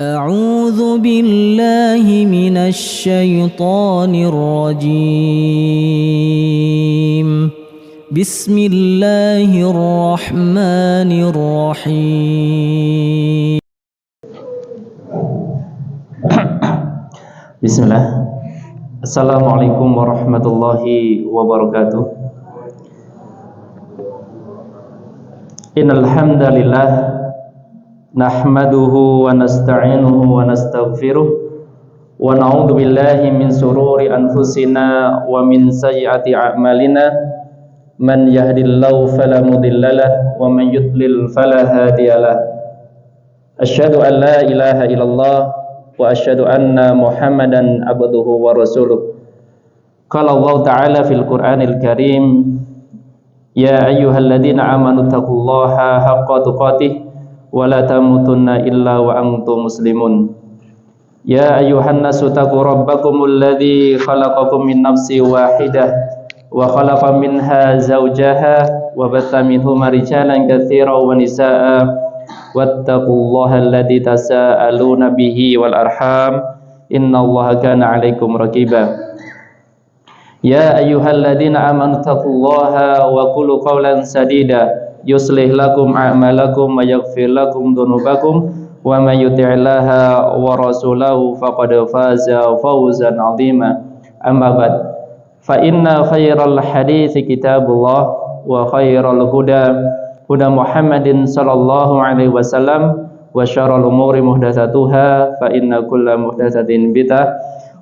أعوذ بالله من الشيطان الرجيم بسم الله الرحمن الرحيم Bismillah. Assalamualaikum warahmatullahi wabarakatuh. Innal hamdalillah nahmaduhu wa nasta'inuhu wa nastaghfiruh wa na'udzu billahi min sururi anfusina wa min sayyiati a'malina man yahdihillahu fala mudhillalah wa man yudlil fala hadiyalah. Asyhadu an la ilaha illallah wa asyhadu anna Muhammadan abduhu wa rasuluh. Qala Allah ta'ala fil Qur'anil Karim, ya ayyuhalladzina amanu taqullaha haqqa tuqatih wa la tamutunna illa wa antum muslimun. Ya ayyuhan nasu taqu rabbakumul ladzi khalaqakum min nafsin wahidah wa khalaqa minha zawjaha wa batha minhuma rijalan katsiran wa nisaa'a wattaqullaha alladzi tasaaluna bihi wal arham innallaha kana 'alaikum raqiba. Ya ayyuhalladzina amanu taqullaha wa qulu qawlan sadida yuslih lakum a'malakum wa yaghfir lakum dhunubakum wa may yuti'illaha wa rasulahu faqad faza fawzan 'azima. Amma ba'd, fa inna khairal hadithi kitabullah wa khairal huda Muhammadin sallallahu alaihi wasallam wa syarrul umuri muhdatsatuha fa inna kulla muhdatsatin bid'ah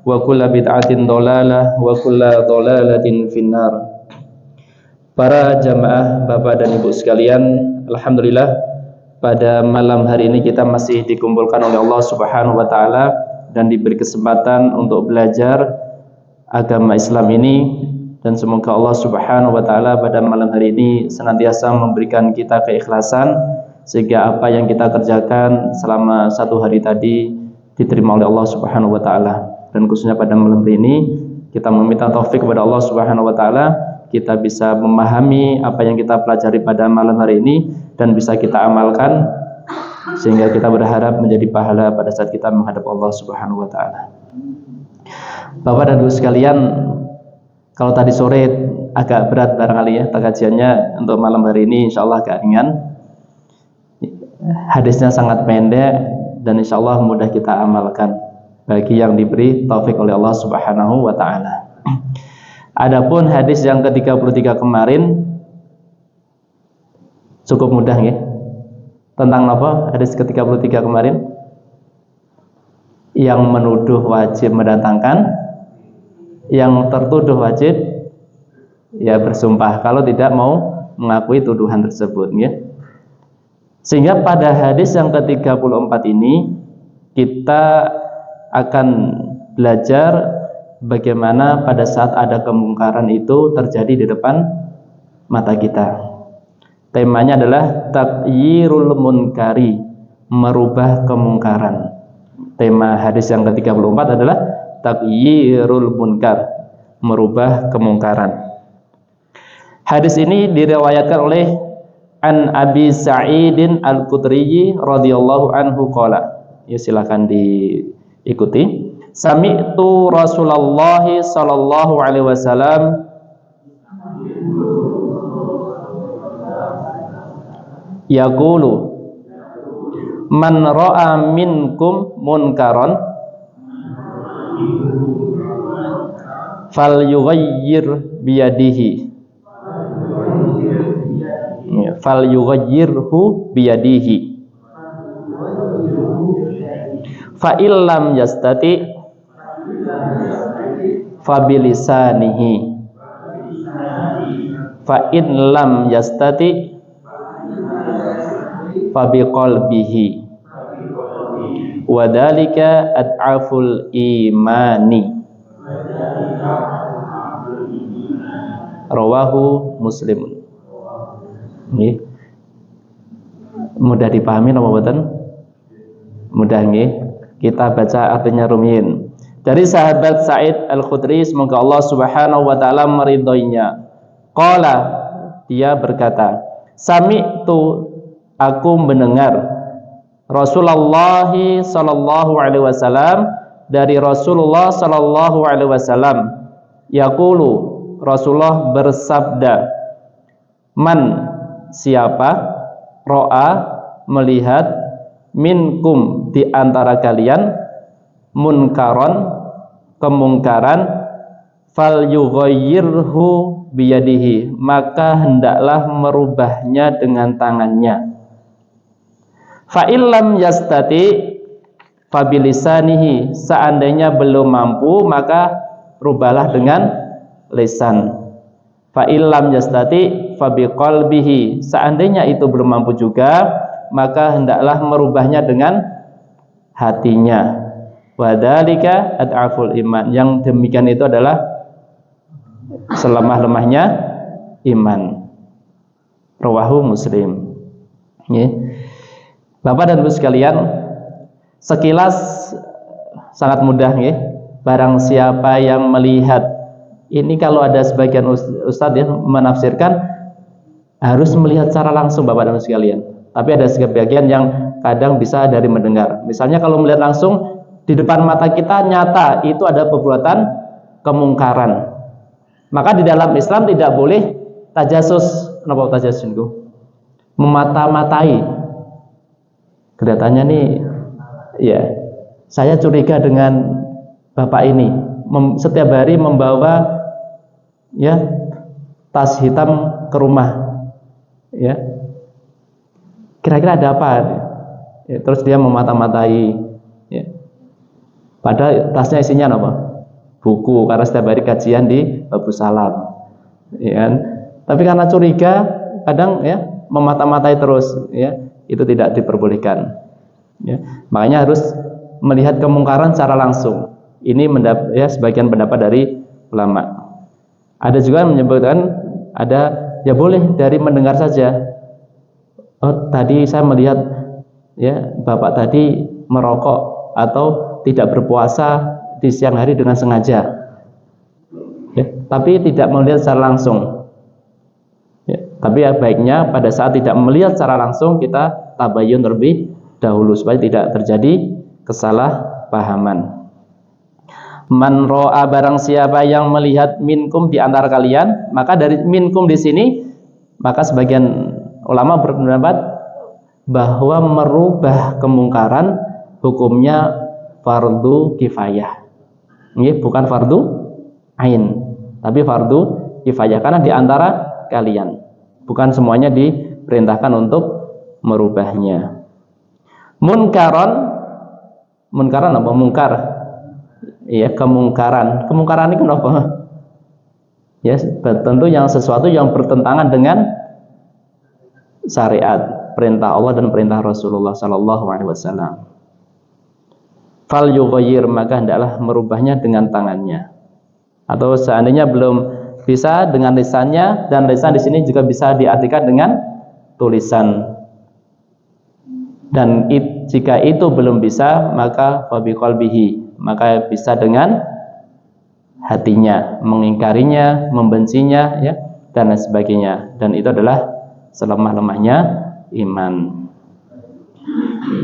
wa kulla bid'atin dhalalah wa kulla dhalalatin finnar. Para jamaah Bapak dan Ibu sekalian, alhamdulillah pada malam hari ini kita masih dikumpulkan oleh Allah Subhanahu wa taala dan diberi kesempatan untuk belajar agama Islam ini, dan semoga Allah Subhanahu wa taala pada malam hari ini senantiasa memberikan kita keikhlasan sehingga apa yang kita kerjakan selama satu hari tadi diterima oleh Allah Subhanahu wa taala. Dan khususnya pada malam hari ini kita meminta taufik kepada Allah Subhanahu wa taala, kita bisa memahami apa yang kita pelajari pada malam hari ini dan bisa kita amalkan sehingga kita berharap menjadi pahala pada saat kita menghadap Allah Subhanahu wa taala. Bapak dan Ibu sekalian, kalau tadi sore agak berat barangkali ya kajiannya, untuk malam hari ini insyaallah agak ringan. Hadisnya sangat pendek dan insyaallah mudah kita amalkan bagi yang diberi taufik oleh Allah Subhanahu wa taala. Adapun hadis yang ke-33 kemarin cukup mudah ya. Tentang apa? Hadis ke-33 kemarin yang menuduh wajib mendatangkan, yang tertuduh wajib ya bersumpah kalau tidak mau mengakui tuduhan tersebut ya. Sehingga pada hadis yang ke-34 ini kita akan belajar bagaimana pada saat ada kemungkaran itu terjadi di depan mata kita. Temanya adalah taghyirul munkari, merubah kemungkaran. Tema hadis yang ke-34 adalah taghyirul munkar, merubah kemungkaran. Hadis ini diriwayatkan oleh An Abi Sa'idin Al-Khudri radhiyallahu anhu qala. Ya silakan diikuti. Sami'tu Rasulullah sallallahu alaihi wasallam yaqulu man ra'a minkum munkaran falyughayyir biyadihi falyughayyirhu biyadihi fa illam yastati fabilisanihi fa in lam yastati fabiqalbihi wa dzalika ad'aful imani. Rawahu Muslim. Nggih. Mudah dipahami napa mboten? Mudah nggih. Kita baca artinya rumiyin. Dari sahabat Sa'id Al-Khudri, semoga Allah Subhanahu wa taala meridhoinya. Qala, dia berkata, sami'tu, aku mendengar Rasulullah sallallahu alaihi wasallam, dari Rasulullah sallallahu alaihi wasallam, yaqulu, Rasulullah bersabda, man, siapa, ro'a, melihat, minkum, di antara kalian, munkaron, kemungkaran, fal yughayyirhu biyadihi, maka hendaklah merubahnya dengan tangannya. Fa illam yastati fabilisanihi, seandainya belum mampu maka rubahlah dengan lisan. Fa illam yastati fabiqalbihi, seandainya itu belum mampu juga maka hendaklah merubahnya dengan hatinya. Wadzalika ad'aful iman, yang demikian itu adalah selemah-lemahnya iman. Rawahu Muslim. Bapak dan Ibu sekalian, sekilas sangat mudah ya. Barang siapa yang melihat ini, kalau ada sebagian ustadz ya menafsirkan harus melihat secara langsung Bapak dan Ibu sekalian. Tapi ada sebagian yang kadang bisa dari mendengar. Misalnya kalau melihat langsung di depan mata kita nyata itu ada perbuatan kemungkaran, maka di dalam Islam tidak boleh tajasus. Kenapa tajasus itu? Memata-matai. Kelihatannya nih, ya, saya curiga dengan bapak ini. Setiap hari membawa ya tas hitam ke rumah, ya. Kira-kira ada apa? Ya, terus dia memata-matai. Ya. Padahal tasnya isinya apa? Buku, karena setiap hari kajian di Babu Salam. Ya. Tapi karena curiga, kadang ya memata-matai terus, ya. Itu tidak diperbolehkan. Ya. Makanya harus melihat kemungkaran secara langsung. Ini ya sebagian pendapat dari ulama. Ada juga yang menyebutkan ada ya boleh dari mendengar saja. Oh, tadi saya melihat ya bapak tadi merokok atau tidak berpuasa di siang hari dengan sengaja. Ya, tapi tidak melihat secara langsung. Tapi ya baiknya pada saat tidak melihat secara langsung kita tabayun terlebih dahulu supaya tidak terjadi kesalahpahaman. Man ro'a, barang siapa yang melihat, minkum, di antara kalian, maka dari minkum di sini maka sebagian ulama berpendapat bahwa merubah kemungkaran hukumnya fardu kifayah. Ini bukan fardu ain, tapi fardu kifayah karena di antara kalian. Bukan semuanya diperintahkan untuk merubahnya. Munkaron apa? Mungkar. Ya, kemungkaran. Kemungkaran itu apa? Ya, tentu yang sesuatu yang bertentangan dengan syariat, perintah Allah dan perintah Rasulullah sallallahu alaihi wasallam. Fal yughayyir, maka hendaklah merubahnya dengan tangannya. Atau seandainya belum bisa dengan lisannya, dan lisan di sini juga bisa diartikan dengan tulisan. Dan jika itu belum bisa, maka fabiqalbihi, maka bisa dengan hatinya, mengingkarinya, membencinya, ya, dan lain sebagainya. Dan itu adalah selemah-lemahnya iman.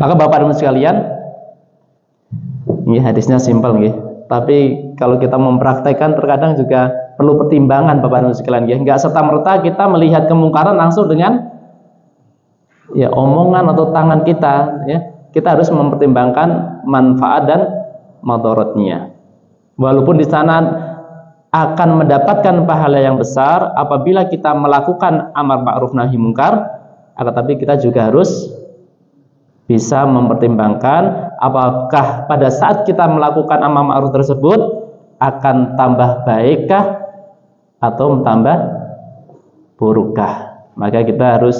Maka Bapak dan Ibu sekalian, ini hadisnya simpel nih. Tapi kalau kita mempraktekkan terkadang juga perlu pertimbangan Bapak dan Ibu sekalian, ya. Enggak serta-merta kita melihat kemungkaran langsung dengan ya omongan atau tangan kita, ya. Kita harus mempertimbangkan manfaat dan madaratnya. Walaupun di sana akan mendapatkan pahala yang besar apabila kita melakukan amar ma'ruf nahi munkar, akan tapi kita juga harus bisa mempertimbangkan apakah pada saat kita melakukan amar ma'ruf tersebut akan tambah baikkah atau tambah burukkah. Maka kita harus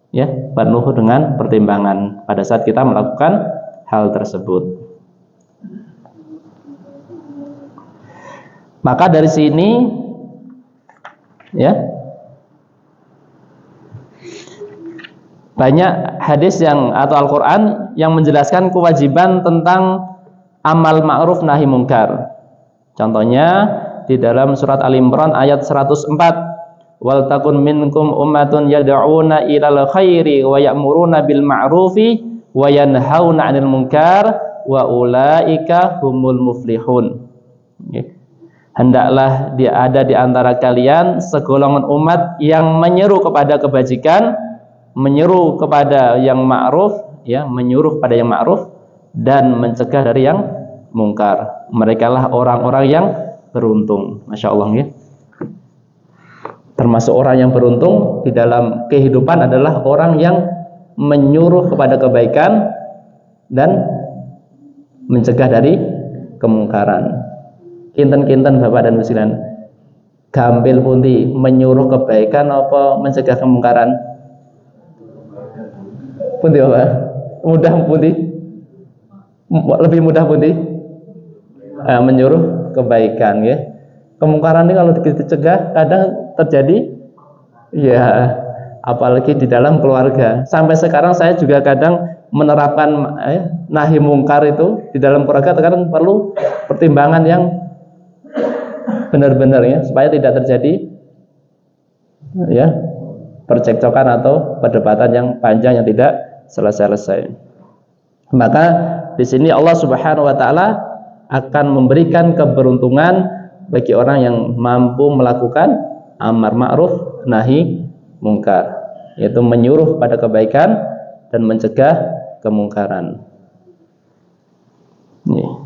ya penuh dengan pertimbangan pada saat kita melakukan hal tersebut. Maka dari sini ya banyak hadis yang atau Al-Quran yang menjelaskan kewajiban tentang amal ma'ruf nahi munkar. Contohnya di dalam surat Al-Imran ayat 104, wal takun minkum ummatun yad'una ilal khairi wa ya'muruna bil ma'rufi wa yanhauna 'anil munkar wa ulaika humul muflihun. Hendaklah dia ada di antara kalian segolongan umat yang menyeru kepada kebajikan, menyeru kepada yang ma'ruf, ya, menyuruh pada yang ma'ruf dan mencegah dari yang mungkar. Merekalah orang-orang yang beruntung. Masya Allah, ya. Termasuk orang yang beruntung di dalam kehidupan adalah orang yang menyuruh kepada kebaikan dan mencegah dari kemungkaran. Kinten-kinten Bapak dan Ibu sekalian, gampil pundi menyuruh kebaikan apa mencegah kemungkaran? Pundi Bapak? Mudah pundi? Lebih mudah pundi? Menyuruh kebaikan, ya. Kemungkaran ini kalau dicegah kadang terjadi, ya, apalagi di dalam keluarga. Sampai sekarang saya juga kadang menerapkan nahi mungkar itu di dalam keluarga. Terkadang perlu pertimbangan yang benar-benar, ya, supaya tidak terjadi, ya, percekcokan atau perdebatan yang panjang yang tidak selesai-selesai. Maka di sini Allah Subhanahu wa taala akan memberikan keberuntungan bagi orang yang mampu melakukan amar ma'ruf nahi mungkar, yaitu menyuruh pada kebaikan dan mencegah kemungkaran. Nih.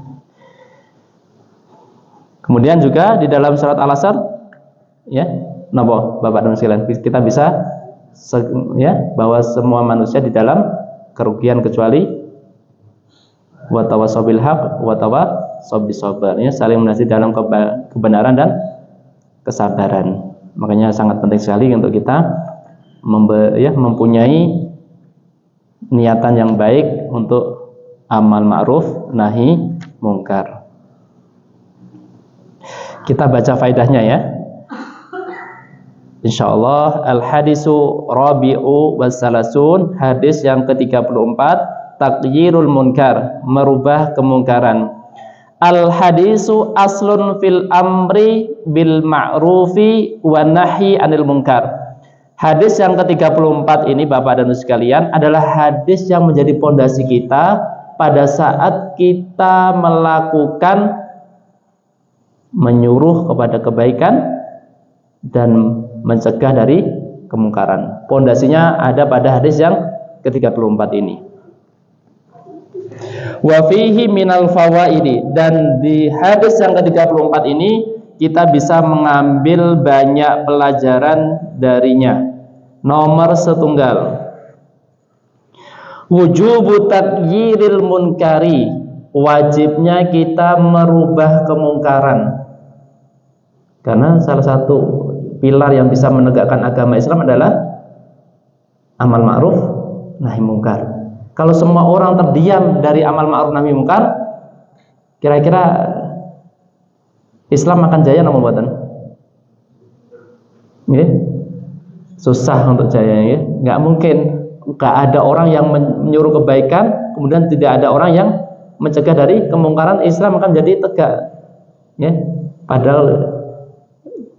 Kemudian juga di dalam surat Al-Asr, ya, napa Bapak dan sekalian, kita bisa ya, bahwa semua manusia di dalam kerugian kecuali wa tawassaw bil haqq wa tawassaw bis sabr, ya, saling menasihati dalam kebenaran dan kesabaran. Makanya sangat penting sekali untuk kita mempunyai niatan yang baik untuk amal ma'ruf nahi mungkar. Kita baca faedahnya, ya. Insyaallah. Al-hadisu rabi'u wassalasun, hadis yang ke-34, taghyirul munkar, merubah kemungkaran. Al-hadisu aslun fil amri bil ma'rufi wa nahyi anil munkar. Hadis yang ke-34 ini Bapak dan Ibu sekalian adalah hadis yang menjadi pondasi kita pada saat kita melakukan menyuruh kepada kebaikan dan mencegah dari kemungkaran. Pondasinya ada pada hadis yang ke-34 ini. Wa fihi minal fawaidi, dan di hadis yang ke-34 ini kita bisa mengambil banyak pelajaran darinya. Nomor setunggal, wujubu taghyiril munkari, wajibnya kita merubah kemungkaran. Karena salah satu pilar yang bisa menegakkan agama Islam adalah amal ma'ruf nahi mungkar. Kalau semua orang terdiam dari amal ma'ruf nahi mungkar, kira-kira Islam akan jaya napa mboten? Nggih. Susah untuk jaya, ya. Enggak mungkin. Enggak ada orang yang menyuruh kebaikan kemudian tidak ada orang yang mencegah dari kemungkaran, Islam akan jadi tegak, ya. Padahal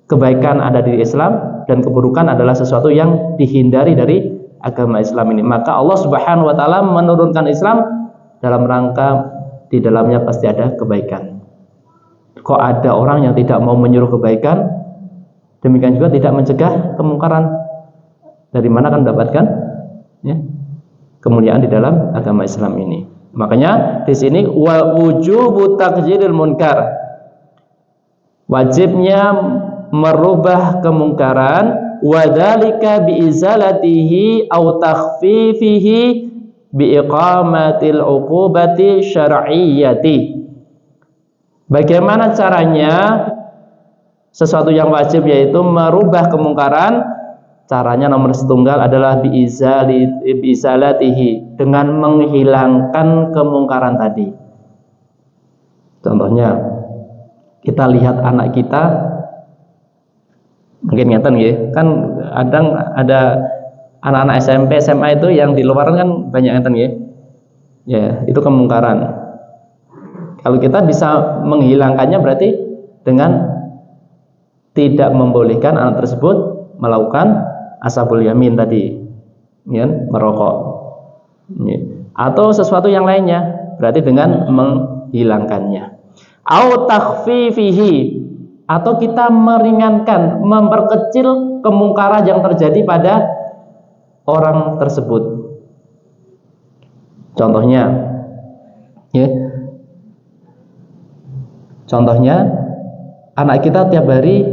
kebaikan ada di Islam dan keburukan adalah sesuatu yang dihindari dari agama Islam ini. Maka Allah Subhanahu wa taala menurunkan Islam dalam rangka di dalamnya pasti ada kebaikan. Kok ada orang yang tidak mau menyuruh kebaikan, demikian juga tidak mencegah kemungkaran. Dari mana akan mendapatkan, ya, kemuliaan di dalam agama Islam ini? Makanya di sini wa wujubu taghyiril munkar, wajibnya merubah kemungkaran, wadzalika biizalatihi au takhfifihi biiqamatil uqubati syar'iyyati. Bagaimana caranya sesuatu yang wajib, yaitu merubah kemungkaran? Caranya nomor setunggal adalah biizalatihi, dengan menghilangkan kemungkaran tadi. Contohnya, kita lihat anak kita, mungkin ngeten nggih, kan ada anak-anak SMP, SMA itu yang di luar kan banyak ngeten nggih. Ya, itu kemungkaran. Kalau kita bisa menghilangkannya berarti dengan tidak membolehkan anak tersebut melakukan ashabul yamin tadi, ya, merokok. atau sesuatu yang lainnya, berarti dengan menghilangkannya. Au takhfifihi, atau kita meringankan, memperkecil kemungkaran yang terjadi pada orang tersebut. Contohnya, ya, contohnya anak kita tiap hari,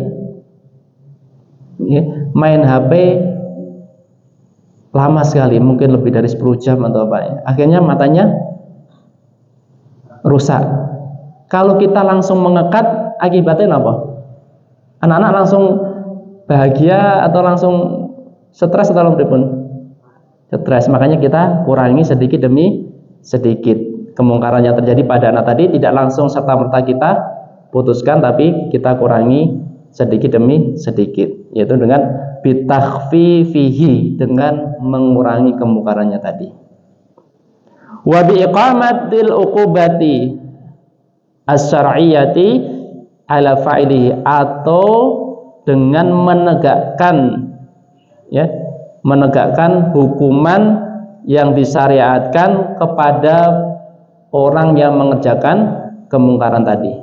ya, main HP lama sekali, mungkin lebih dari 10 jam atau apa ya. Akhirnya matanya rusak. Kalau kita langsung mengekat, akibatnya apa? Anak-anak langsung bahagia atau langsung stres atau pripun? Stres. Makanya kita kurangi sedikit demi sedikit. Kemungkaran yang terjadi pada anak tadi tidak langsung serta-merta kita putuskan, tapi kita kurangi sedikit demi sedikit, yaitu dengan bitakhfifihi, dengan mengurangi kemungkarannya tadi. Wa biiqamatil uqubati asy-syar'iyyati ala fa'ilihi, atau dengan menegakkan, ya, menegakkan hukuman yang disyariatkan kepada orang yang mengerjakan kemungkaran tadi.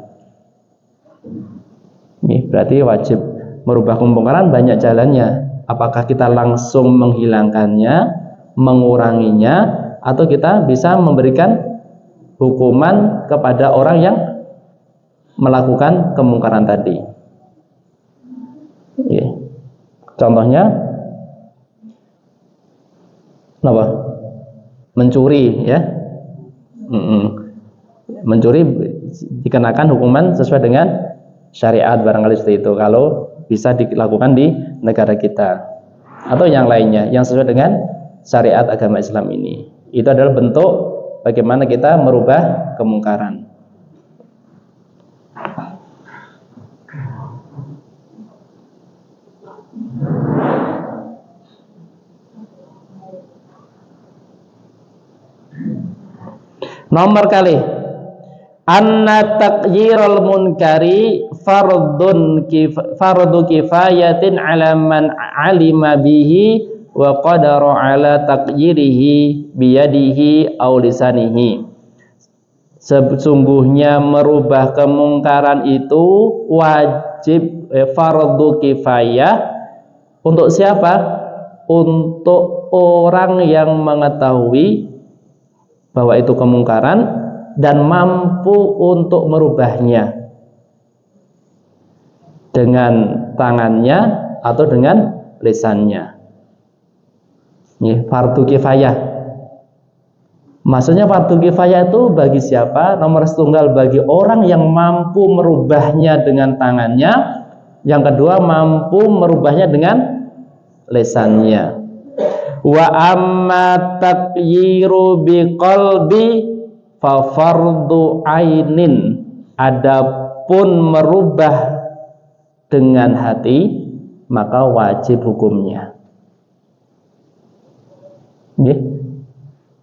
Ini berarti wajib merubah kemungkaran banyak jalannya. Apakah kita langsung menghilangkannya, menguranginya, atau kita bisa memberikan hukuman kepada orang yang melakukan kemungkaran tadi. Ya. Contohnya apa? Mencuri, ya. Mencuri dikenakan hukuman sesuai dengan syariat, barangkali seperti itu, kalau bisa dilakukan di negara kita, atau yang lainnya yang sesuai dengan syariat agama Islam ini. Itu adalah bentuk bagaimana kita merubah kemungkaran. Nomor kali, anna taqyirul munkari fardu kifayatin ala man alima bihi wa qadara ala taqyirihi biyadihi aw lisanihi. Sesungguhnya merubah kemungkaran itu wajib, fardu kifayah. Untuk siapa? Untuk orang yang mengetahui bahwa itu kemungkaran dan mampu untuk merubahnya dengan tangannya atau dengan lisannya. Ini fardu kifayah. Maksudnya fardu kifayah itu bagi siapa? Nomor setunggal bagi orang yang mampu merubahnya dengan tangannya, yang kedua mampu merubahnya dengan lisannya. Wa amma taqyiru biqalbi fa fardu ainin, adapun merubah dengan hati maka wajib hukumnya.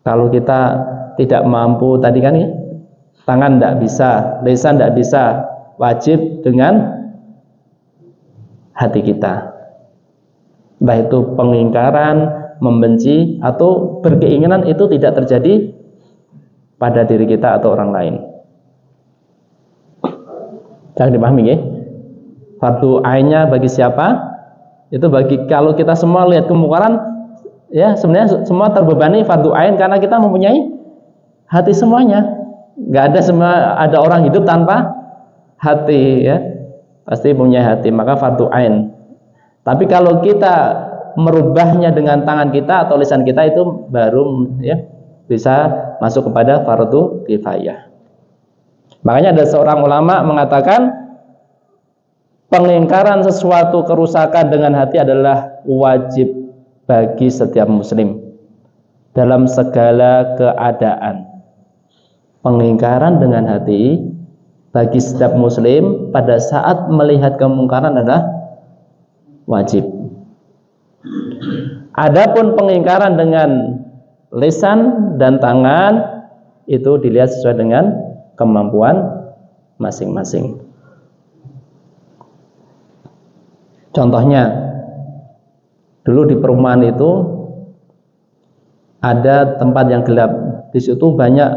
Kalau kita tidak mampu tadi kan ya, tangan tidak bisa, lisan tidak bisa, wajib dengan hati kita. Entah itu pengingkaran, membenci, atau berkeinginan itu tidak terjadi pada diri kita atau orang lain. Jangan dipahami ya. Fardu ainnya bagi siapa? Itu bagi, kalau kita semua lihat kemungkaran, ya sebenarnya semua terbebani fardu ain karena kita mempunyai hati semuanya. Nggak ada ada orang hidup tanpa hati, ya. Pasti punya hati, maka fardu ain. Tapi kalau kita merubahnya dengan tangan kita atau lisan kita, itu baru ya bisa masuk kepada fardu kifayah. Makanya ada seorang ulama mengatakan pengingkaran sesuatu kerusakan dengan hati adalah wajib bagi setiap muslim dalam segala keadaan. Pengingkaran dengan hati bagi setiap muslim pada saat melihat kemungkaran adalah wajib. Adapun pengingkaran dengan lisan dan tangan itu dilihat sesuai dengan kemampuan masing-masing. Contohnya, dulu di perumahan itu ada tempat yang gelap Di situ banyak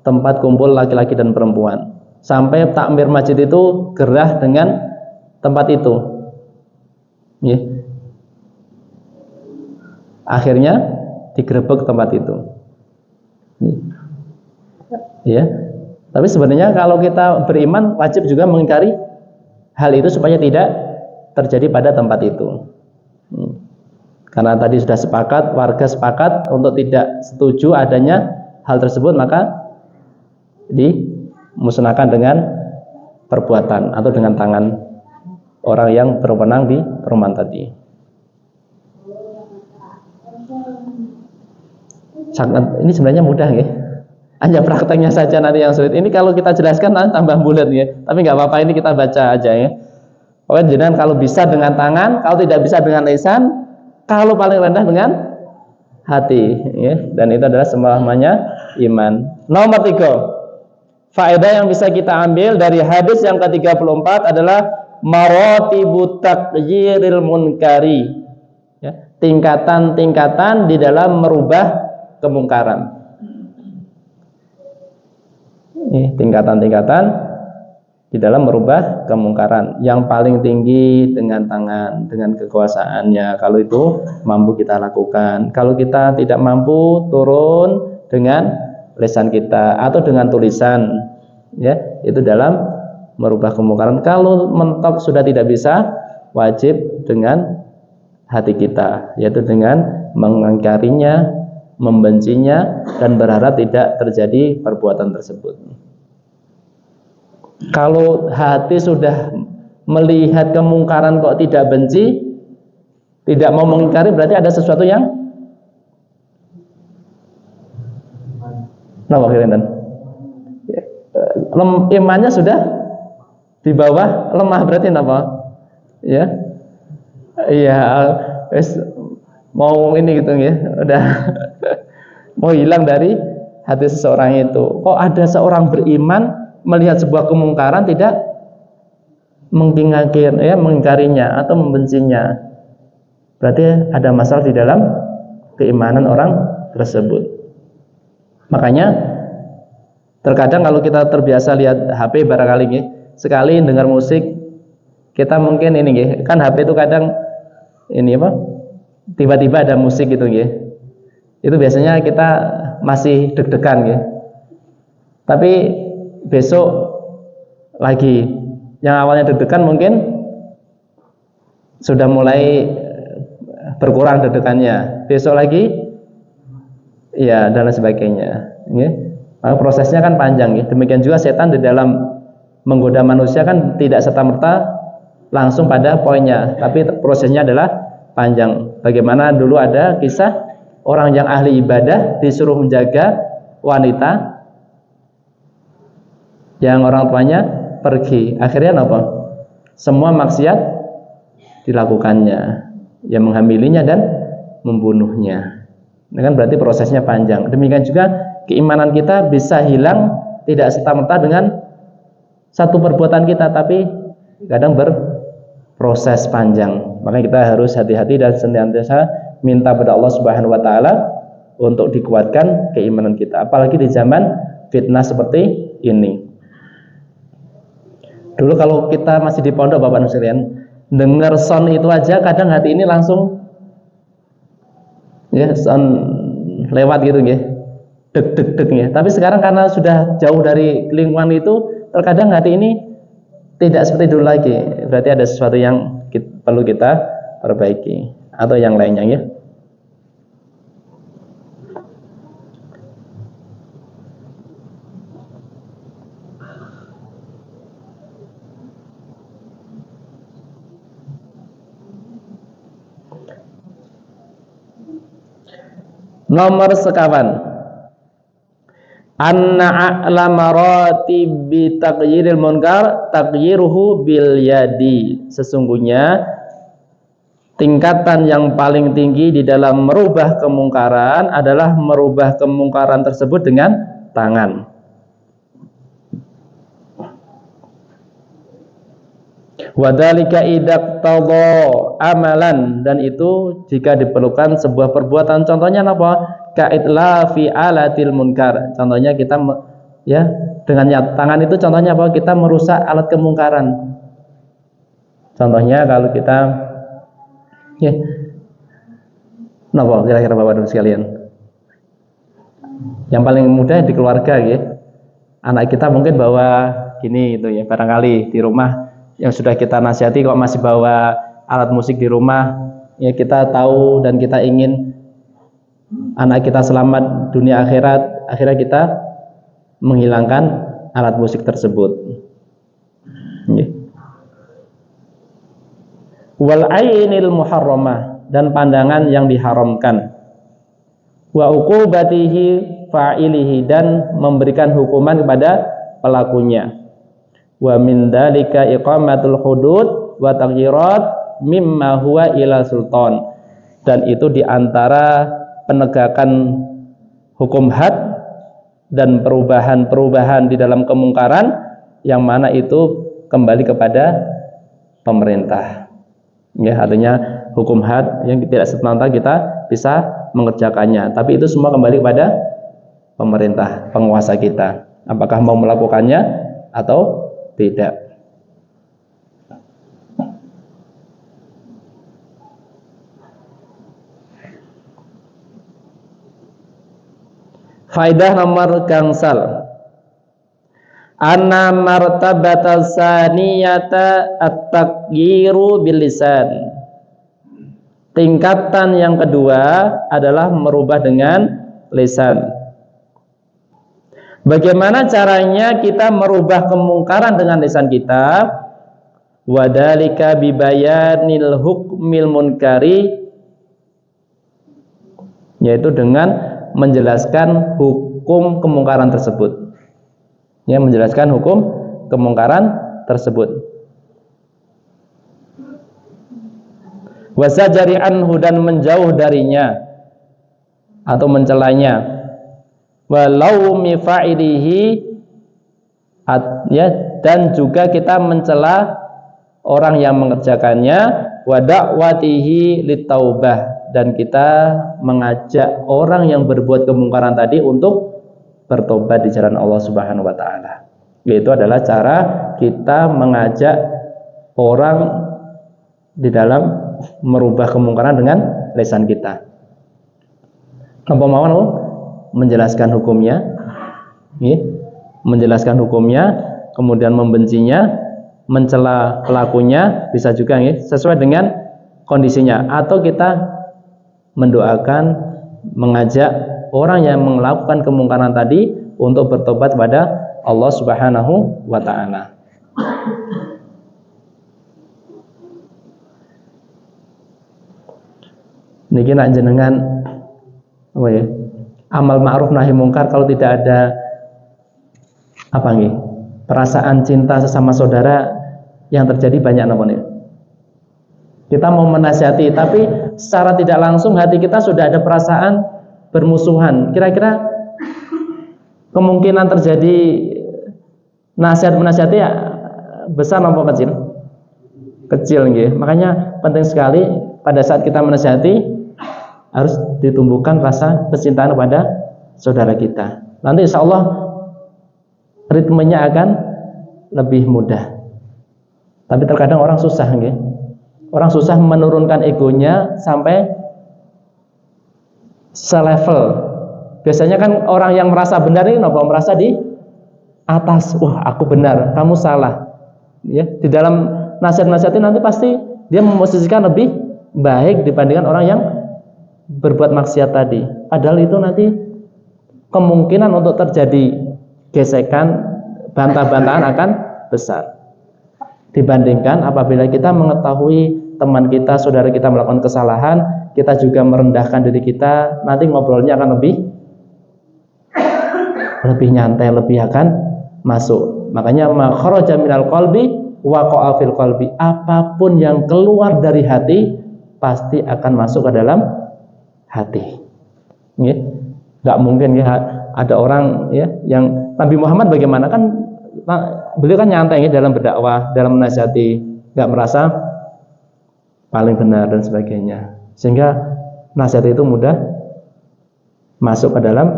tempat kumpul laki-laki dan perempuan. Sampai takmir masjid itu gerah dengan tempat itu. Ya. Akhirnya digerebek tempat itu. Ya. Tapi sebenarnya kalau kita beriman wajib juga mengingkari hal itu supaya tidak terjadi pada tempat itu. Karena tadi sudah sepakat, warga sepakat untuk tidak setuju adanya hal tersebut, maka dimusnahkan dengan perbuatan atau dengan tangan orang yang berwenang di perumahan tadi. Ini sebenarnya mudah ya. Hanya prakteknya saja nanti yang sulit. Ini kalau kita jelaskan nanti tambah bulat ya. Tapi nggak apa-apa, ini kita baca aja ya. Pokoknya jangan kalau bisa dengan tangan, kalau tidak bisa dengan lisan, kalau paling rendah dengan hati ya. Dan itu adalah semuanya iman. Nomor 3, faedah yang bisa kita ambil dari hadis yang ke-34 adalah maratibu taqyiril munkari ya, tingkatan-tingkatan di dalam merubah kemungkaran. Tingkatan-tingkatan di dalam merubah kemungkaran. Yang paling tinggi dengan tangan, dengan kekuasaannya. Kalau itu mampu kita lakukan. Kalau kita tidak mampu, turun dengan lisan kita atau dengan tulisan. Ya, itu dalam merubah kemungkaran. Kalau mentok sudah tidak bisa, wajib dengan hati kita, yaitu dengan mengingkarinya, membencinya, dan berharap tidak terjadi perbuatan tersebut. Kalau hati sudah melihat kemungkaran kok tidak benci, tidak mau mengingkari, berarti ada sesuatu yang imannya sudah di bawah, lemah, berarti apa? Ya, iya, mau ini gitu ya, udah mau hilang dari hati seseorang itu. Kok ada seorang beriman melihat sebuah kemungkaran tidak mengingkarinya atau membencinya, berarti ada masalah di dalam keimanan orang tersebut. Makanya terkadang kalau kita terbiasa lihat HP barangkali nih, sekali dengar musik kita mungkin ini nih, kan HP itu kadang ini apa? Tiba-tiba ada musik gitu nih. Itu biasanya kita masih deg-degan nih. Tapi besok lagi yang awalnya deg-degan mungkin sudah mulai berkurang deg-degannya. Besok lagi ya dan lain sebagainya. Ya. Maka prosesnya kan panjang ya. Demikian juga setan di dalam menggoda manusia kan tidak serta-merta langsung pada poinnya, tapi prosesnya adalah panjang. Bagaimana dulu ada kisah orang yang ahli ibadah disuruh menjaga wanita yang orang tuanya pergi, akhirnya apa? Semua maksiat dilakukannya, yang menghamilinya dan membunuhnya. Ini kan berarti prosesnya panjang. Demikian juga keimanan kita bisa hilang tidak serta-merta dengan satu perbuatan kita, tapi kadang berproses panjang. Maka kita harus hati-hati dan senantiasa minta pada Allah Subhanahu wa taala untuk dikuatkan keimanan kita, apalagi di zaman fitnah seperti ini. Dulu kalau kita masih di pondok Bapak sekalian, dengar sound itu aja kadang hati ini langsung ya sound lewat gitu ya, deg-deg ya. Tapi sekarang karena sudah jauh dari lingkungan itu, terkadang hati ini tidak seperti dulu lagi. Berarti ada sesuatu yang perlu kita perbaiki atau yang lainnya ya. Nomor sekawan, anna a'la maratibi taqyiril munkar taqyiruhu bil yadi. Sesungguhnya tingkatan yang paling tinggi di dalam merubah kemungkaran adalah merubah kemungkaran tersebut dengan tangan. Wadhalika idaktadha amalan, dan itu jika diperlukan sebuah perbuatan. Contohnya apa? ka'idla fi alatil munkar. Contohnya kita ya dengan tangan itu contohnya apa? Kita merusak alat kemungkaran. Contohnya kalau kita ya napa kira-kira Bapak Ibu sekalian? Yang paling mudah di keluarga ya. Anak kita mungkin bawa gini itu ya, barangkali di rumah yang sudah kita nasihati kok masih bawa alat musik di rumah, ya kita tahu dan kita ingin anak kita selamat dunia akhirat, akhirnya kita menghilangkan alat musik tersebut. Ya. Wal ainil muharramah, dan pandangan yang diharamkan. Wa uqubatihi fa'ilihi, dan memberikan hukuman kepada pelakunya. Wa min dzalika iqamatul hudud wa taghyirat mimma huwa ila sultan, dan itu diantara penegakan hukum had dan perubahan-perubahan di dalam kemungkaran yang mana itu kembali kepada pemerintah. Ya, artinya hukum had yang tidak serta-merta kita bisa mengerjakannya, tapi itu semua kembali kepada pemerintah, penguasa kita, apakah mau melakukannya atau tidak. Faidah nomor gangsal, anna martabata saniyata at-taghyiru bil lisan. Tingkatan yang kedua adalah merubah dengan lisan. Bagaimana caranya kita merubah kemungkaran dengan lisan kita? Wadalika bibayanil hukmil munkari, yaitu dengan menjelaskan hukum kemungkaran tersebut. Ya, menjelaskan hukum kemungkaran tersebut. Wasajari anhu, dan menjauh darinya atau mencelanya. Walau mifa'ilihi, ya, dan juga kita mencela orang yang mengerjakannya. Wa da'watihi litaubah, dan kita mengajak orang yang berbuat kemungkaran tadi untuk bertobat di jalan Allah Subhanahu wa taala. Yaitu adalah cara kita mengajak orang di dalam merubah kemungkaran dengan lisan kita. Apa mau menjelaskan hukumnya, ya, menjelaskan hukumnya, kemudian membencinya, mencela pelakunya, bisa juga ya, sesuai dengan kondisinya. Atau kita mendoakan, mengajak orang yang melakukan kemungkaran tadi untuk bertobat kepada Allah Subhanahu wa taala. Niki nak jenengan apa ya? Amal ma'ruf nahi mungkar, kalau tidak ada apa nggih? Perasaan cinta sesama saudara yang terjadi banyak napa nih? Kita mau menasihati tapi secara tidak langsung hati kita sudah ada perasaan bermusuhan. Kira-kira kemungkinan terjadi nasihat menasihati ya besar atau kecil? Kecil nggih. Makanya penting sekali pada saat kita menasihati harus ditumbuhkan rasa kecintaan kepada saudara kita. Nanti insya Allah ritmenya akan lebih mudah. Tapi terkadang orang susah, nggih. Orang susah menurunkan egonya sampai selevel. Biasanya kan orang yang merasa benar ini merasa di atas. Wah, aku benar, kamu salah. Ya, di dalam nasihat-nasihatin nanti pasti dia memosisikan lebih baik dibandingkan orang yang berbuat maksiat tadi. Padahal itu nanti kemungkinan untuk terjadi gesekan, bantah-bantahan akan besar dibandingkan apabila kita mengetahui teman kita, saudara kita melakukan kesalahan, kita juga merendahkan diri kita, nanti ngobrolnya akan lebih nyantai, lebih akan masuk. Makanya ma kharaja minal qalbi waqa'a fil qalbi, apapun yang keluar dari hati pasti akan masuk ke dalam hati. Ya, nggak mungkin ya ada orang ya yang Nabi Muhammad bagaimana, kan beliau kan nyantai ya dalam berdakwah, dalam menasihati, nggak merasa paling benar dan sebagainya, sehingga nasihat itu mudah masuk ke dalam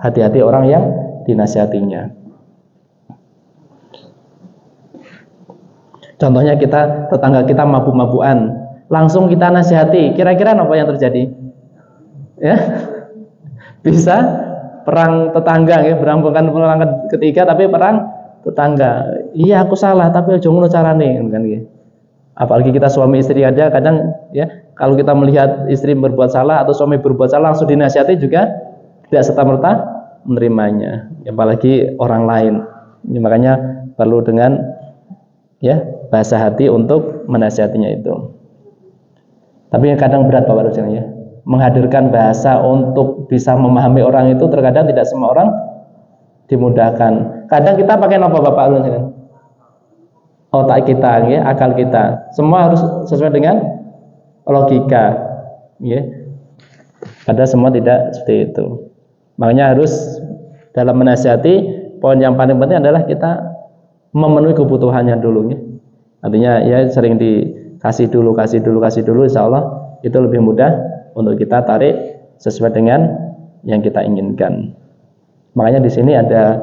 hati-hati orang yang dinasihatinya. Contohnya tetangga kita mabuk-mabukan, langsung kita nasihati, kira-kira apa yang terjadi? Ya, bisa perang tetangga, ya, bukan perang ketiga tapi perang tetangga. Iya aku salah, tapi aja ngono carane kan gitu. Apalagi kita suami istri aja kadang ya, kalau kita melihat istri berbuat salah atau suami berbuat salah langsung dinasihati juga tidak serta-merta menerimanya, apalagi orang lain. Ya, makanya perlu dengan ya bahasa hati untuk menasihatinya itu. Tapi kadang berat Bapak Rusyan ya, menghadirkan bahasa untuk bisa memahami orang itu terkadang tidak semua orang dimudahkan. Kadang kita pakai apa Bapak Rusyan? Otak kita, ya, akal kita. Semua harus sesuai dengan logika, ya. Padahal semua tidak seperti itu. Makanya harus dalam menasihati, poin yang paling penting adalah kita memenuhi kebutuhannya dulu, ya. Artinya ya sering dikasih dulu, insya Allah itu lebih mudah untuk kita tarik sesuai dengan yang kita inginkan. Makanya di sini ada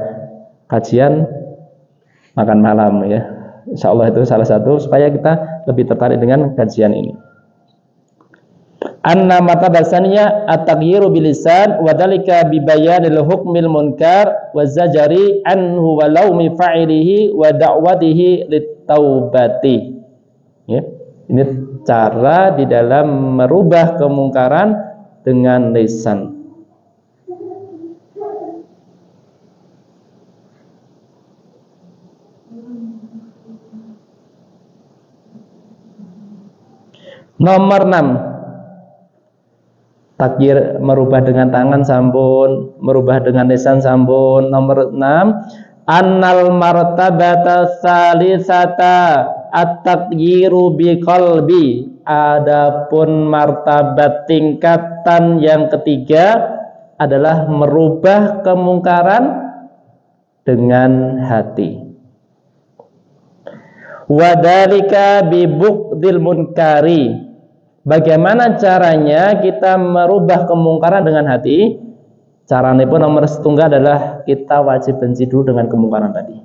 kajian makan malam, ya. Insya Allah itu salah satu supaya kita lebih tertarik dengan kajian ini. Anna matabasaniya at-taghyiru bilisan wa dzalika bi bayanil hukmil munkar wa zajari anhu wa laumi fa'ilihi wa da'watihi litaubati. Ya, ini cara di dalam merubah kemungkaran dengan lisan. Nomor 6, takdir merubah dengan tangan sampun, merubah dengan lisan sampun. Nomor 6, annal martabata salisata at-taghyiru biqalbi. Adapun martabat tingkatan yang ketiga adalah merubah kemungkaran dengan hati. Wadhalika bibughdil munkari. Bagaimana caranya kita merubah kemungkaran dengan hati? Caranya pun nomor setunggal adalah kita wajib benci dulu dengan kemungkaran tadi.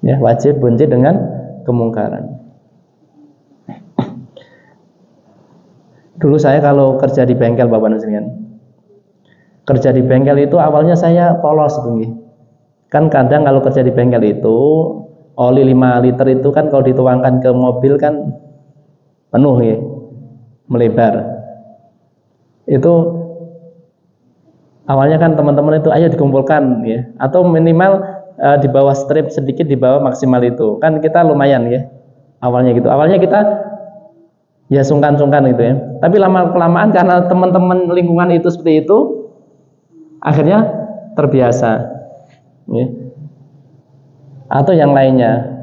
Ya, wajib benci dengan kemungkaran. Dulu saya kalau kerja di bengkel Bapak Nusrian, kerja di bengkel itu awalnya saya polos itu. Kan kadang kalau kerja di bengkel itu oli 5 liter itu kan kalau dituangkan ke mobil kan penuh ya, melebar. Itu awalnya kan teman-teman itu ayo dikumpulkan ya, atau minimal di bawah strip sedikit, di bawah maksimal itu. Kan kita lumayan ya. Awalnya gitu. Awalnya kita ya sungkan-sungkan gitu ya. Tapi lama-kelamaan karena teman-teman lingkungan itu seperti itu, akhirnya terbiasa. Ya. Atau yang lainnya.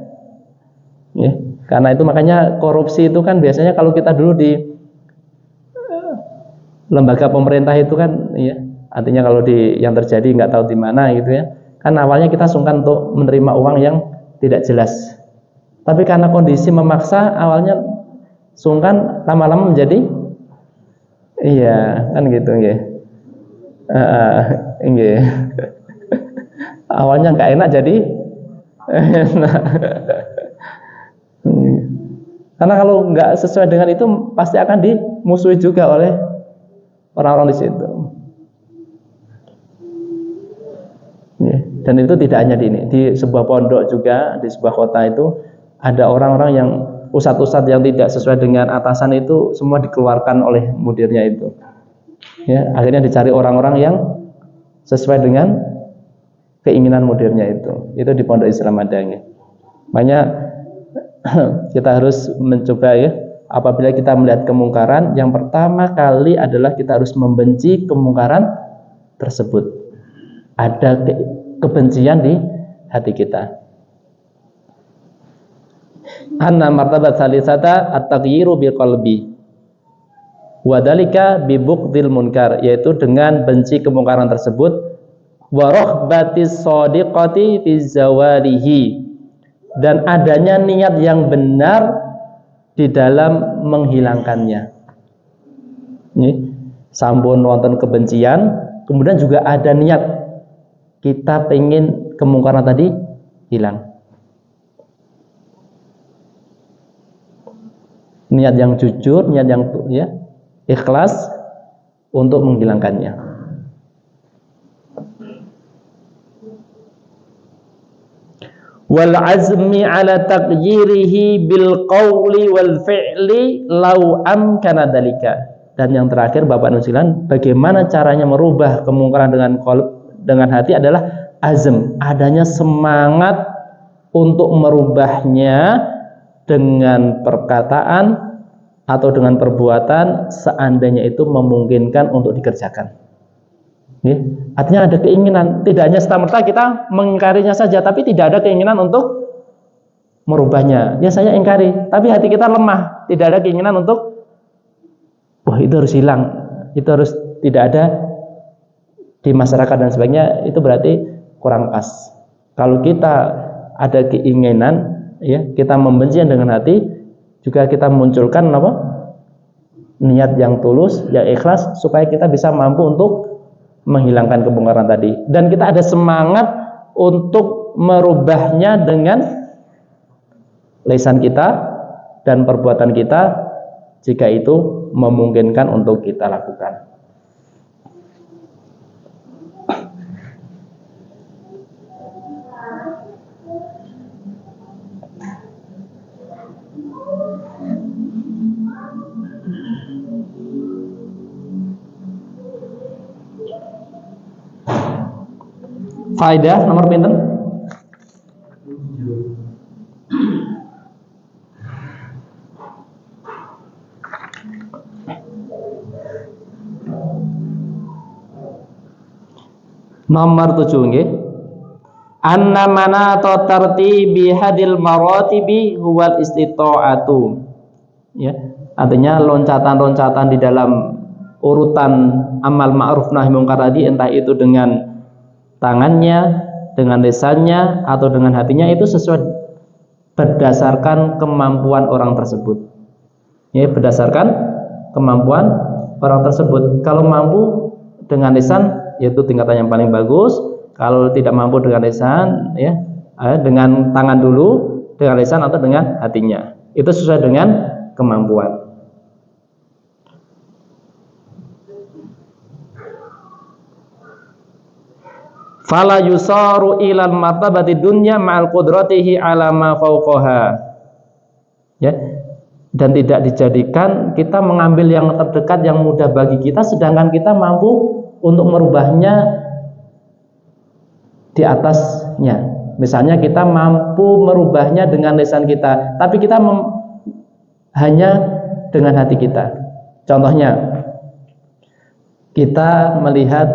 Ya. Karena itu makanya korupsi itu kan biasanya kalau kita dulu di lembaga pemerintah itu kan ya, artinya kalau yang terjadi nggak tahu di mana gitu ya. Kan awalnya kita sungkan untuk menerima uang yang tidak jelas. Tapi karena kondisi memaksa awalnya sungkan, lama-lama menjadi iya, kan gitu nggih. Nggih. Awalnya nggak enak jadi enak. Karena kalau nggak sesuai dengan itu pasti akan dimusuhi juga oleh orang-orang di situ. Ya, dan itu tidak hanya di sebuah pondok juga, di sebuah kota itu ada orang-orang yang ustadz-ustadz yang tidak sesuai dengan atasan itu semua dikeluarkan oleh mudirnya itu. Ya, akhirnya dicari orang-orang yang sesuai dengan keinginan mudirnya itu. Itu di pondok Islam adanya. Makanya kita harus mencoba ya, apabila kita melihat kemungkaran, yang pertama kali adalah kita harus membenci kemungkaran tersebut. Ada kebencian di hati kita. Anna martabat salisata at-taghyiru biqalbi. Wa dzalika bi bughdil munkar, yaitu dengan benci kemungkaran tersebut, wa rahbatis shadiqati fi zawalihi, dan adanya niat yang benar di dalam menghilangkannya. Ini sampun wonten kebencian, kemudian juga ada niat kita pengen kemungkaran tadi hilang. Niat yang jujur, niat yang ikhlas untuk menghilangkannya. Wal azmi ala taqyirihi bil qawli wal fi'li law amkana dalika. Dan yang terakhir Bapak Nusilan, bagaimana caranya merubah kemungkaran dengan hati adalah azm, adanya semangat untuk merubahnya dengan perkataan atau dengan perbuatan seandainya itu memungkinkan untuk dikerjakan. Ya, artinya ada keinginan, tidak hanya serta-merta kita mengingkarinya saja, tapi tidak ada keinginan untuk merubahnya. Ya saya ingkari, tapi hati kita lemah, tidak ada keinginan untuk wah itu harus hilang, itu harus tidak ada di masyarakat dan sebagainya, itu berarti kurang pas. Kalau kita ada keinginan, ya kita membenci dengan hati, juga kita munculkan apa? Niat yang tulus, yang ikhlas, supaya kita bisa mampu untuk menghilangkan kemungkaran tadi, dan kita ada semangat untuk merubahnya dengan lisan kita dan perbuatan kita jika itu memungkinkan untuk kita lakukan. Faedah nomor pinten? Nomor 7 nggih. Anna manata tartibi hadil maratibi huwal istita'atu. Ya, artinya loncatan-loncatan di dalam urutan amal ma'ruf nahi mungkar tadi, entah itu dengan tangannya, dengan lisannya, atau dengan hatinya, itu sesuai berdasarkan kemampuan orang tersebut. Ya, berdasarkan kemampuan orang tersebut. Kalau mampu dengan lisan, yaitu tingkatan yang paling bagus. Kalau tidak mampu dengan lisan, ya dengan tangan dulu, dengan lisan atau dengan hatinya. Itu sesuai dengan kemampuan. Fala yusaru ilal martabati dunya ma'al qudratihi ala ma fawqaha. Ya. Dan tidak dijadikan kita mengambil yang terdekat yang mudah bagi kita, sedangkan kita mampu untuk merubahnya di atasnya. Misalnya kita mampu merubahnya dengan lisan kita, tapi kita hanya dengan hati kita. Contohnya, kita melihat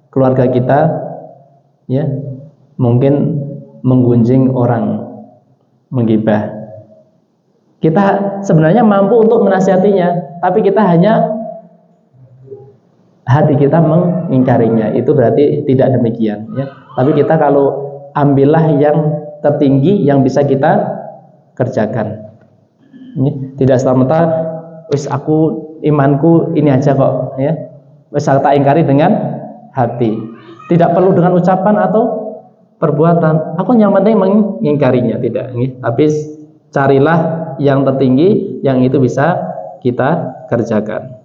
keluarga kita, ya, mungkin menggunjing orang, menggibah. Kita sebenarnya mampu untuk menasihatinya, tapi kita hanya hati kita mengingkarinya. Itu berarti tidak demikian, ya. Tapi kita kalau ambillah yang tertinggi yang bisa kita kerjakan. Tidak serta-merta wis aku imanku ini aja kok, ya. Wis tak ingkari dengan hati. Tidak perlu dengan ucapan atau perbuatan. Aku yang penting mengingkarinya, tidak, ya. Tapi carilah yang tertinggi yang itu bisa kita kerjakan.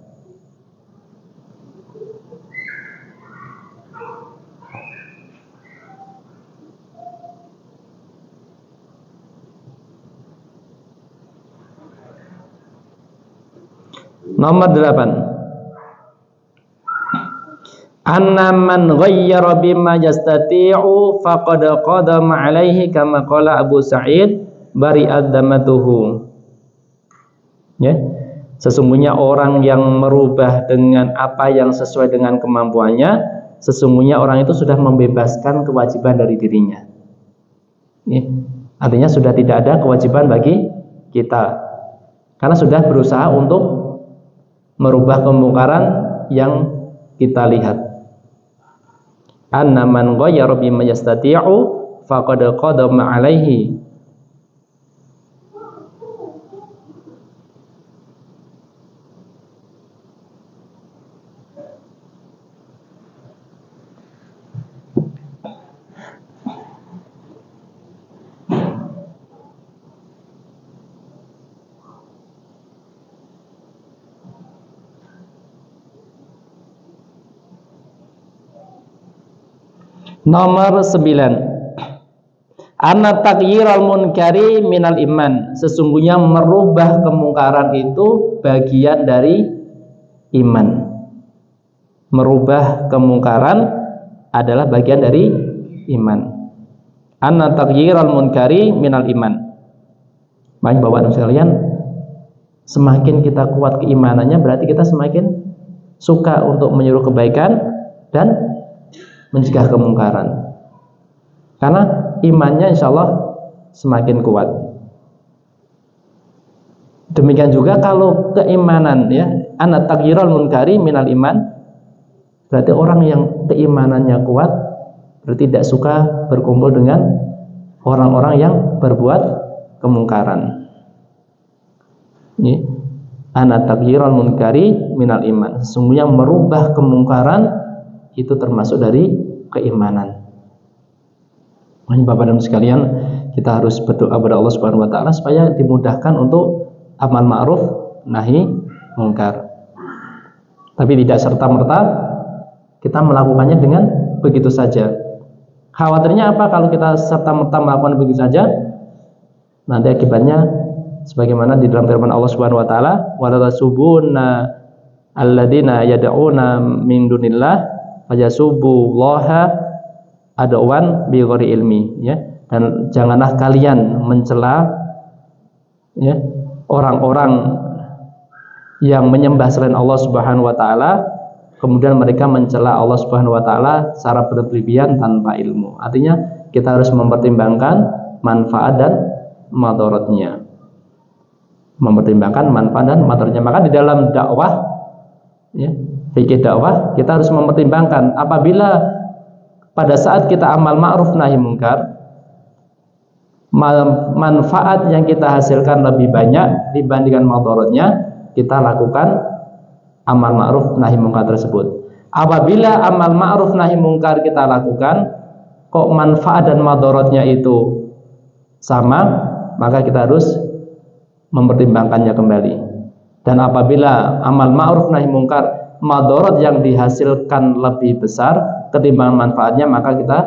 Nomor 8. Anna man ghayyara bima yastati'u faqad qadama 'alaihi kama qala Abu Sa'id bari'ad damatuhu. Ya. Sesungguhnya orang yang merubah dengan apa yang sesuai dengan kemampuannya, sesungguhnya orang itu sudah membebaskan kewajiban dari dirinya. Ya. Artinya sudah tidak ada kewajiban bagi kita, karena sudah berusaha untuk merubah kemungkaran yang kita lihat. Anna man ghayyara bima yastati'u faqad qadama 'alaihi. Nomor 9. Anna tagyiral munkari minal iman. Sesungguhnya merubah kemungkaran itu bagian dari iman. Merubah kemungkaran adalah bagian dari iman. Anna tagyiral munkari minal iman. Baik Bapak dan sekalian, semakin kita kuat keimanannya berarti kita semakin suka untuk menyuruh kebaikan dan mencegah kemungkaran. Karena imannya insya Allah semakin kuat. Demikian juga kalau keimanan, ya, anna tagyiral munkari minal iman, berarti orang yang keimanannya kuat berarti tidak suka berkumpul dengan orang-orang yang berbuat kemungkaran. Ya. Anna tagyiral munkari minal iman. Sesungguhnya merubah kemungkaran itu termasuk dari keimanan. Bapak dan sekalian, kita harus berdoa kepada Allah Subhanahu wa taala supaya dimudahkan untuk amal ma'ruf nahi mungkar. Tapi tidak serta-merta kita melakukannya dengan begitu saja. Khawatirnya apa kalau kita serta-merta melakukan begitu saja? Nanti akibatnya sebagaimana di dalam firman Allah Subhanahu wa taala, wa la tasubunna alladziina yad'una min dunillah fayasubullaha adwan bi ghairi ilmi, ya. Dan janganlah kalian mencela, ya, orang-orang yang menyembah selain Allah Subhanahu wa taala kemudian mereka mencela Allah Subhanahu wa taala secara berlebihan tanpa ilmu. Artinya kita harus mempertimbangkan manfaat dan madaratnya. Mempertimbangkan manfaat dan madaratnya. Maka di dalam dakwah, ya, fikih dakwah, kita harus mempertimbangkan apabila pada saat kita amal ma'ruf nahi mungkar, manfaat yang kita hasilkan lebih banyak dibandingkan madaratnya, kita lakukan amal ma'ruf nahi mungkar tersebut. Apabila amal ma'ruf nahi mungkar kita lakukan kok manfaat dan madaratnya itu sama, maka kita harus mempertimbangkannya kembali. Dan apabila amal ma'ruf nahi mungkar madarat yang dihasilkan lebih besar ketimbang manfaatnya, maka kita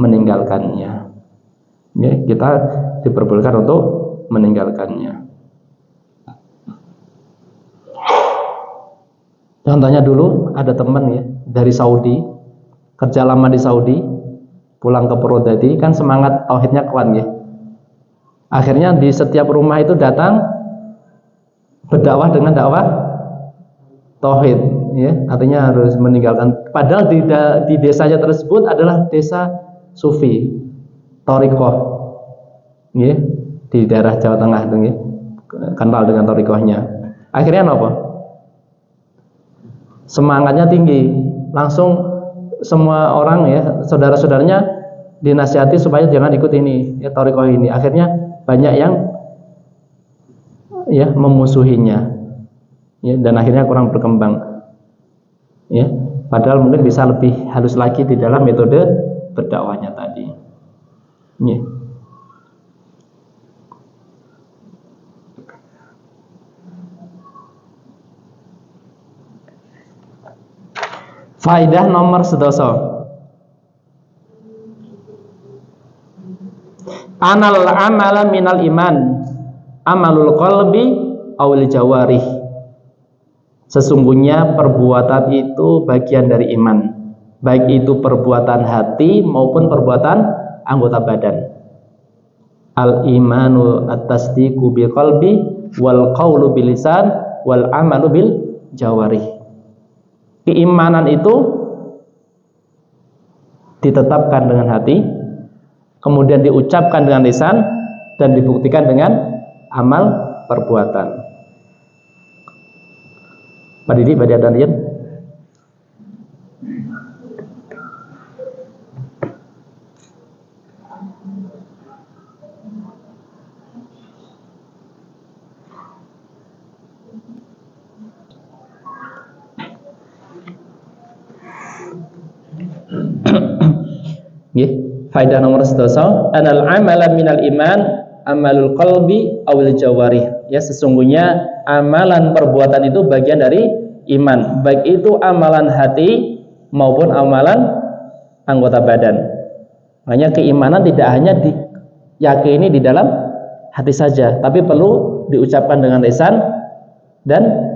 meninggalkannya. Ya, kita diperbolehkan untuk meninggalkannya. Contohnya dulu ada teman, ya, dari Saudi, kerja lama di Saudi, pulang ke Purwodadi, kan semangat tauhidnya kuat, ya. Akhirnya di setiap rumah itu datang berdakwah dengan dakwah tauhid, ya, artinya harus meninggalkan. Padahal di desanya tersebut adalah desa sufi, thariqah, ya, di daerah Jawa Tengah, ya, kenal dengan thariqahnya. Akhirnya apa? Semangatnya tinggi, langsung semua orang, ya, saudara-saudaranya dinasihati supaya jangan ikut ini, ya, thariqah ini. Akhirnya banyak yang, ya, memusuhinya, ya, dan akhirnya kurang berkembang, ya, padahal mungkin bisa lebih halus lagi di dalam metode berdakwahnya tadi, ya. Faidah nomor 11. Anal amala minal iman, amalul qalbi awil jawarih. Sesungguhnya perbuatan itu bagian dari iman, baik itu perbuatan hati maupun perbuatan anggota badan. Al imanu at-tasdiqu bil qalbi wal qawlu bil lisan wal amalu bil jawarih. Keimanan itu ditetapkan dengan hati, kemudian diucapkan dengan lisan, dan dibuktikan dengan amal perbuatan. Pak Didi, Pak Dadian. Faedah nomor 11, anal amala minal iman amalul qalbi awil jawarih. Ya, sesungguhnya amalan perbuatan itu bagian dari iman, baik itu amalan hati maupun amalan anggota badan. Makanya keimanan tidak hanya diyakini di dalam hati saja, tapi perlu diucapkan dengan lisan dan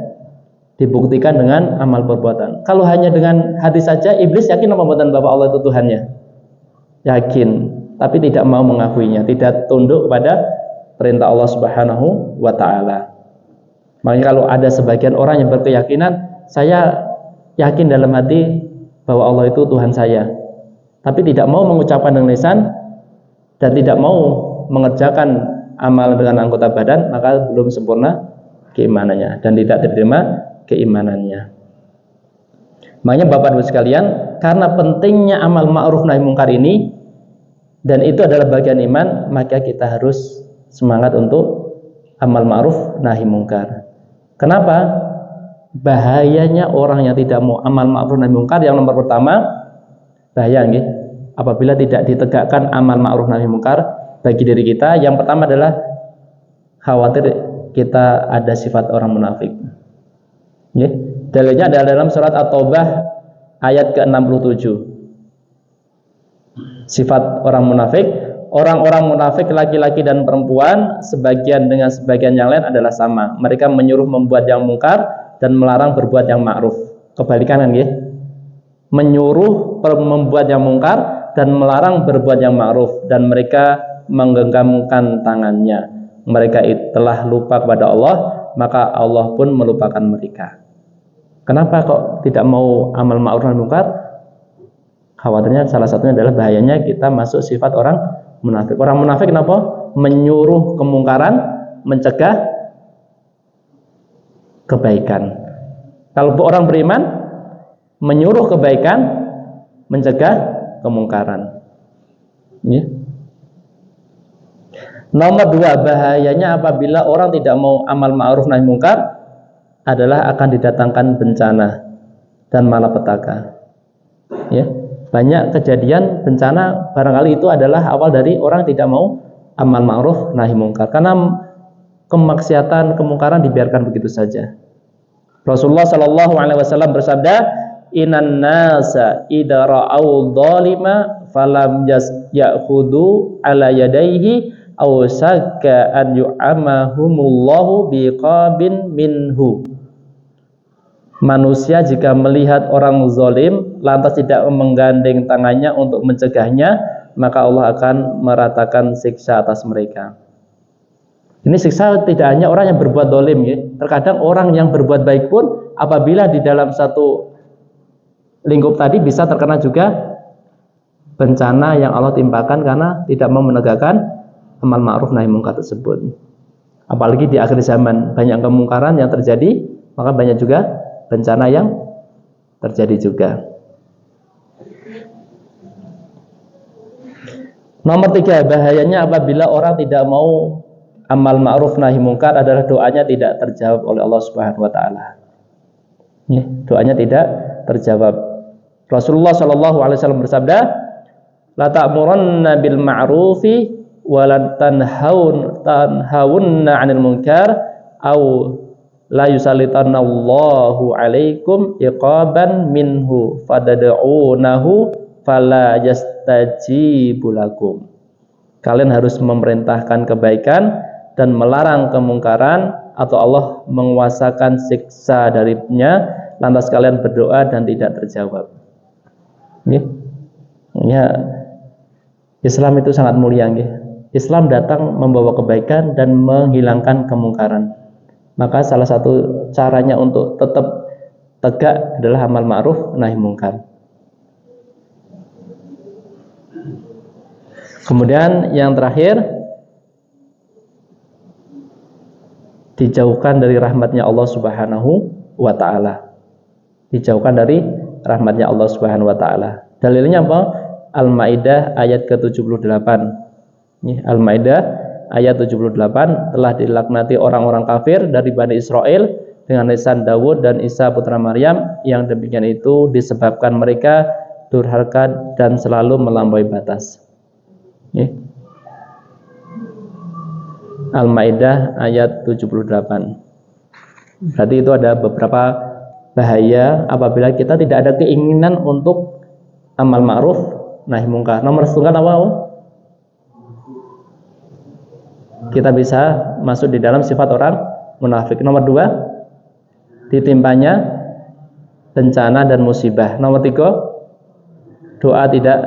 dibuktikan dengan amal perbuatan. Kalau hanya dengan hati saja, iblis yakin apa buatan bahwa Allah itu Tuhannya? Yakin, tapi tidak mau mengakuinya, tidak tunduk pada perintah Allah Subhanahu wa taala. Makanya kalau ada sebagian orang yang berkeyakinan, saya yakin dalam hati bahwa Allah itu Tuhan saya, tapi tidak mau mengucapkan dengan lisan dan tidak mau mengerjakan amal dengan anggota badan, maka belum sempurna keimanannya dan tidak diterima keimanannya. Makanya Bapak Ibu sekalian, karena pentingnya amal ma'ruf nahi mungkar ini dan itu adalah bagian iman, maka kita harus semangat untuk amal ma'ruf nahi mungkar. Kenapa? Bahayanya orang yang tidak mau amal ma'ruf nahi mungkar, yang nomor pertama, bahaya nggih, apabila tidak ditegakkan amal ma'ruf nahi mungkar bagi diri kita. Yang pertama adalah khawatir kita ada sifat orang munafik. Dalilnya adalah dalam surat At-Taubah ayat ke-67. Sifat orang munafik, orang-orang munafik laki-laki dan perempuan sebagian dengan sebagian yang lain adalah sama. Mereka menyuruh membuat yang mungkar dan melarang berbuat yang ma'ruf. Kebalikan kan ya? Menyuruh membuat yang mungkar dan melarang berbuat yang ma'ruf, dan mereka menggenggamkan tangannya. Mereka telah lupa kepada Allah, maka Allah pun melupakan mereka. Kenapa kok tidak mau amal ma'ruf nahi mungkar? Khawatirnya salah satunya adalah bahayanya kita masuk sifat orang munafik. Orang munafik kenapa? Menyuruh kemungkaran, mencegah kebaikan. Kalau orang beriman, menyuruh kebaikan, mencegah kemungkaran. Ya. Nomor 2, bahayanya apabila orang tidak mau amal ma'ruf nahi mungkar adalah akan didatangkan bencana dan malapetaka. Ya, banyak kejadian bencana barangkali itu adalah awal dari orang tidak mau amal ma'ruf nahi mungkar, karena kemaksiatan, kemungkaran dibiarkan begitu saja. Rasulullah Shallallahu Alaihi Wasallam bersabda, "Inan nasa idza ra'au dzalima falam ya'khudhu ala yadayhi aw sakka an yu'amahumullahu biqabin minhu." Manusia jika melihat orang zalim lantas tidak menggandeng tangannya untuk mencegahnya, maka Allah akan meratakan siksa atas mereka. Ini siksa tidak hanya orang yang berbuat zalim ya. Terkadang orang yang berbuat baik pun apabila di dalam satu lingkup tadi bisa terkena juga bencana yang Allah timpakan karena tidak mau menegakkan amal ma'ruf nahi mungkar tersebut. Apalagi di akhir zaman banyak kemungkaran yang terjadi, maka banyak juga bencana yang terjadi juga. Nomor 3, bahayanya apabila orang tidak mau amal ma'ruf nahi mungkar adalah doanya tidak terjawab oleh Allah Subhanahu wa taala. Ya, doanya tidak terjawab. Rasulullah Shallallahu Alaihi Wasallam bersabda, "La ta'muranna bil ma'rufi wa la tanhawunna 'anil munkar aw la yusallitanallahu 'alaikum iqaban minhu fadad'unahu fala yastajibu lakum." Kalian harus memerintahkan kebaikan dan melarang kemungkaran, atau Allah menguasakan siksa darinya, lantas kalian berdoa dan tidak terjawab. Ya, Islam itu sangat mulia. Islam datang membawa kebaikan dan menghilangkan kemungkaran. Maka salah satu caranya untuk tetap tegak adalah amal ma'ruf nahi mungkar. Kemudian yang terakhir, dijauhkan dari rahmatnya Allah Subhanahu wa ta'ala. Dijauhkan dari rahmatnya Allah Subhanahu wa ta'ala. Dalilnya apa? Al-Maidah ayat ke-78. Al-Maidah ayat 78, telah dilaknati orang-orang kafir dari Bani Israel dengan lisan Dawud dan Isa putra Maryam, yang demikian itu disebabkan mereka durhaka dan selalu melampaui batas. Al-Maidah ayat 78. Berarti itu ada beberapa bahaya apabila kita tidak ada keinginan untuk amal ma'ruf nahi mungkar. Nomor setunggal apa? Kita bisa masuk di dalam sifat orang munafik. Nomor 2, ditimpanya bencana dan musibah. Nomor 3, doa tidak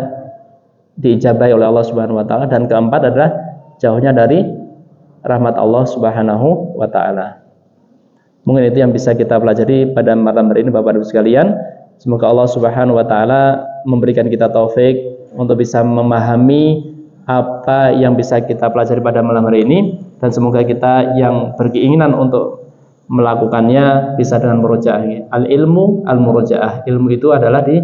diijabahi oleh Allah Subhanahu wa taala, dan keempat adalah jauhnya dari rahmat Allah Subhanahu wa taala. Mungkin itu yang bisa kita pelajari pada malam hari ini Bapak Ibu sekalian. Semoga Allah Subhanahu wa taala memberikan kita taufik untuk bisa memahami apa yang bisa kita pelajari pada malam hari ini, dan semoga kita yang berkeinginan untuk melakukannya bisa dengan murojaah. Al-ilmu al-murojaah. Ilmu itu adalah di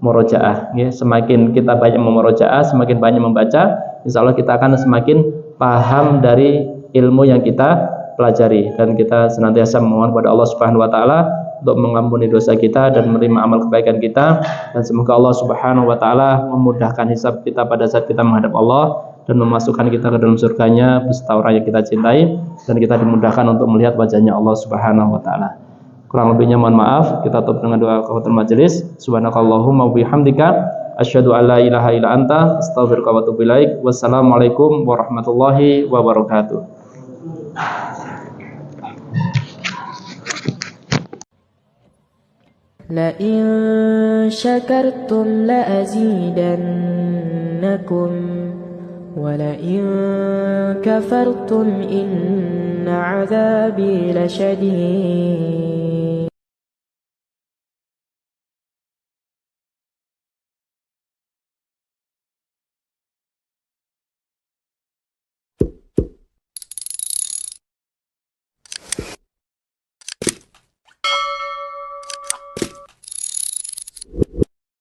murojaah. Semakin kita banyak memurojaah, semakin banyak membaca, insya Allah kita akan semakin paham dari ilmu yang kita pelajari, dan kita senantiasa memohon kepada Allah Subhanahu wa taala untuk mengampuni dosa kita dan menerima amal kebaikan kita, dan semoga Allah Subhanahu wa taala memudahkan hisab kita pada saat kita menghadap Allah dan memasukkan kita ke dalam surganya beserta orang yang kita cintai, dan kita dimudahkan untuk melihat wajahnya Allah Subhanahu wa taala. Kurang lebihnya mohon maaf. Kita tutup dengan doa kafaratul majelis. Subhanakallahumma wa bihamdika asyhadu an la ilaha illa anta astaghfiruka wa atubu ilaik. Wassalamualaikum warahmatullahi wabarakatuh. لئن شكرتم لأزيدنكم ولئن كفرتم إن عذابي لشديد